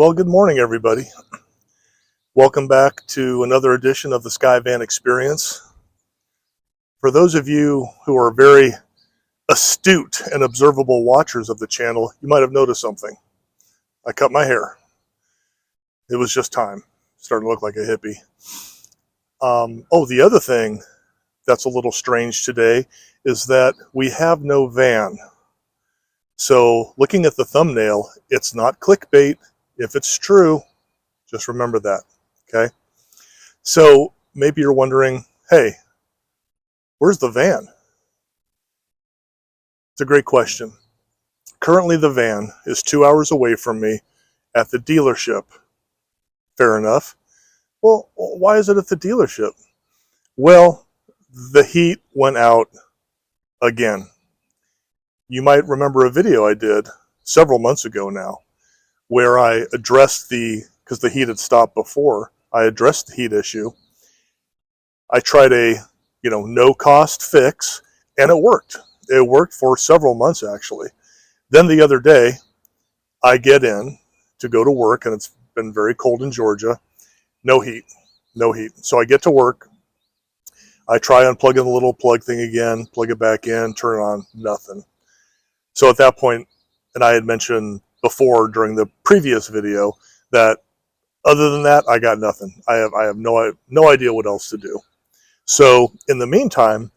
Well, good morning, everybody. Welcome back to another edition of the Skyvan Experience. For those of you who are very astute and observable watchers of the channel, you might have noticed something. I cut my hair. It was just time. Starting to look like a hippie. The other thing that's a little strange today is that we have no van. So looking at the thumbnail, it's not clickbait. If it's true, just remember that, okay? So maybe you're wondering, hey, where's the van? It's a great question. Currently, the van is 2 hours away from me at the dealership. Fair enough. Well, why is it at the dealership? Well, the heat went out again. You might remember a video I did several months ago now where I addressed because the heat had stopped before, I addressed the heat issue. I tried a no-cost fix, and it worked. It worked for several months, actually. Then the other day, I get in to go to work, and it's been very cold in Georgia. No heat. So I get to work. I try unplugging the little plug thing again, plug it back in, turn it on, nothing. So at that point, and I had mentioned before during the previous video that other than that, I got nothing. I have no idea what else to do. So in the meantime,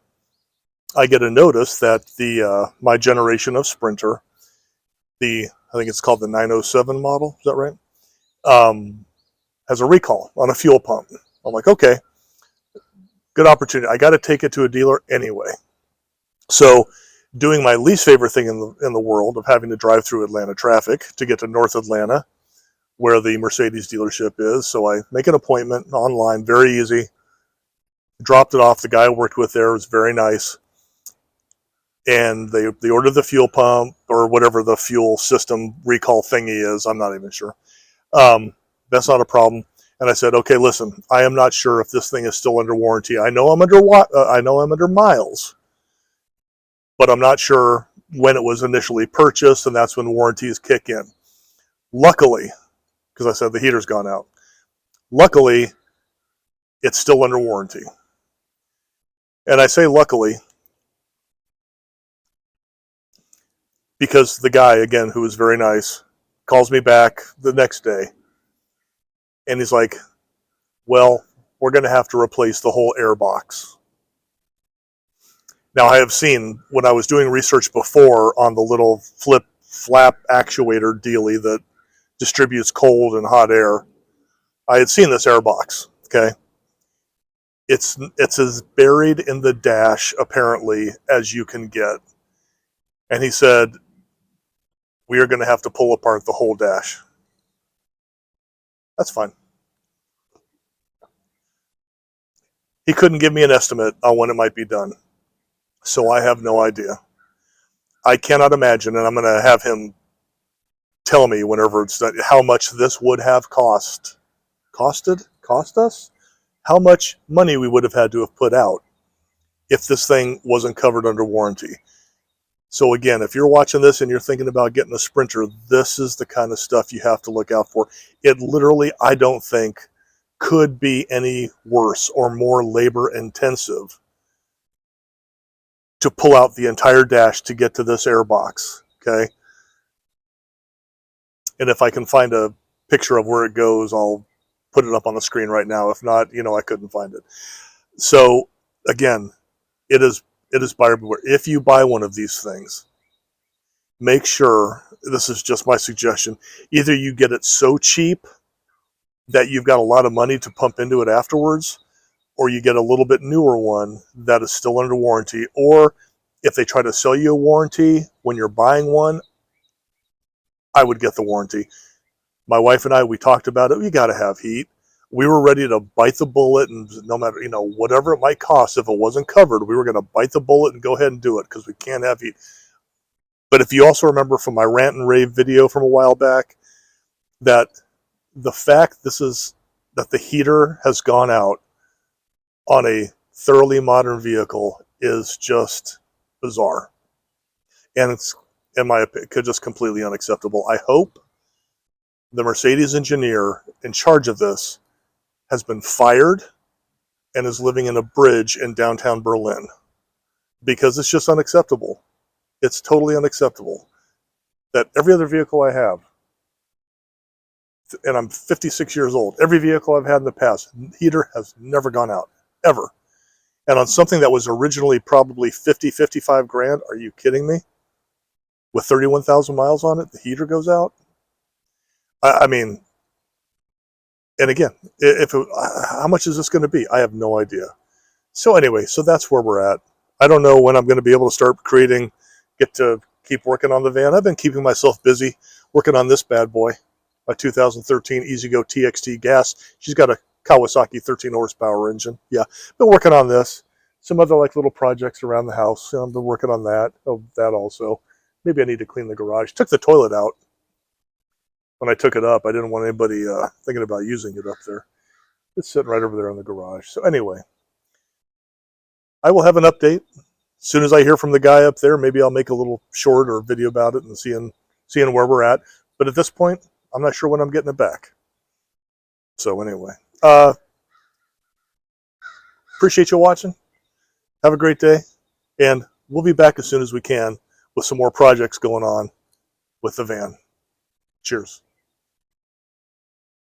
I get a notice that my generation of Sprinter, I think it's called the 907 model, is that right? Has a recall on a fuel pump. I'm like, okay, good opportunity. I got to take it to a dealer anyway. So doing my least favorite thing in the world of having to drive through Atlanta traffic to get to North Atlanta, where the Mercedes dealership is. So I make an appointment online, very easy. Dropped it off. The guy I worked with there was very nice. And they ordered the fuel pump or whatever the fuel system recall thingy is. I'm not even sure. That's not a problem. And I said, okay, listen, I am not sure if this thing is still under warranty. I know I'm under miles, but I'm not sure when it was initially purchased, and that's when warranties kick in. Luckily, because I said the heater's gone out, luckily, it's still under warranty. And I say luckily because the guy, again, who was very nice, calls me back the next day. And he's like, well, we're going to have to replace the whole air box. Now, I have seen, when I was doing research before on the little flap actuator dealy that distributes cold and hot air, I had seen this air box, okay? It's as buried in the dash, apparently, as you can get. And he said, we are going to have to pull apart the whole dash. That's fine. He couldn't give me an estimate on when it might be done. So I have no idea. I cannot imagine, and I'm going to have him tell me whenever it's done, how much this would have cost us? How much money we would have had to have put out if this thing wasn't covered under warranty. So again, if you're watching this and you're thinking about getting a Sprinter, this is the kind of stuff you have to look out for. It literally, I don't think, could be any worse or more labor intensive to pull out the entire dash to get to this air box, okay? And if I can find a picture of where it goes, I'll put it up on the screen right now. If not, I couldn't find it. So again, it is buyer beware. If you buy one of these things, make sure, this is just my suggestion, either you get it so cheap that you've got a lot of money to pump into it afterwards, or you get a little bit newer one that is still under warranty. Or if they try to sell you a warranty when you're buying one, I would get the warranty. My wife and I, we talked about it. You got to have heat. We were ready to bite the bullet, and no matter, whatever it might cost, if it wasn't covered, we were going to bite the bullet and go ahead and do it because we can't have heat. But if you also remember from my rant and rave video from a while back, that the fact that the heater has gone out on a thoroughly modern vehicle is just bizarre. And it's, in my opinion, just completely unacceptable. I hope the Mercedes engineer in charge of this has been fired and is living in a bridge in downtown Berlin because it's just unacceptable. It's totally unacceptable that every other vehicle I have, and I'm 56 years old, every vehicle I've had in the past, heater has never gone out, ever. And on something that was originally probably 50, 55 grand, are you kidding me? With 31,000 miles on it, the heater goes out? I mean, and again, how much is this going to be? I have no idea. So anyway, so that's where we're at. I don't know when I'm going to be able to start get to keep working on the van. I've been keeping myself busy working on this bad boy, a 2013 E-Z-GO TXT gas. She's got a Kawasaki 13 horsepower engine. Yeah, been working on this. Some other like little projects around the house. I've been working on that. Oh, that also. Maybe I need to clean the garage. Took the toilet out when I took it up. I didn't want anybody thinking about using it up there. It's sitting right over there in the garage. So anyway, I will have an update as soon as I hear from the guy up there. Maybe I'll make a little short or video about it and seeing where we're at. But at this point, I'm not sure when I'm getting it back. So anyway, appreciate you watching. Have a great day, and we'll be back as soon as we can with some more projects going on with the van. Cheers.